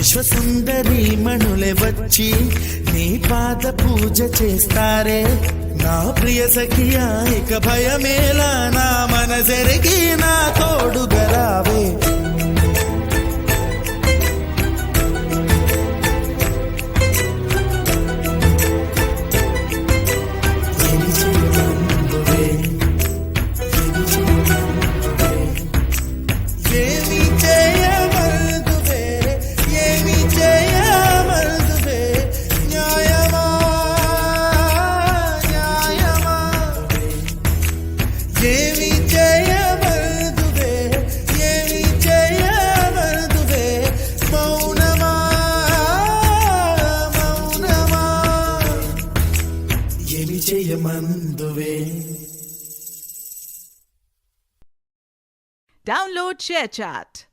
విశ్వసుందరి మణులే వచ్చి నీ పాద పూజ చేస్తారే నా ప్రియ సఖియా ఇక భయమేలా నా మనసెరిగి నా తోడుగా రావే Download ShareChat.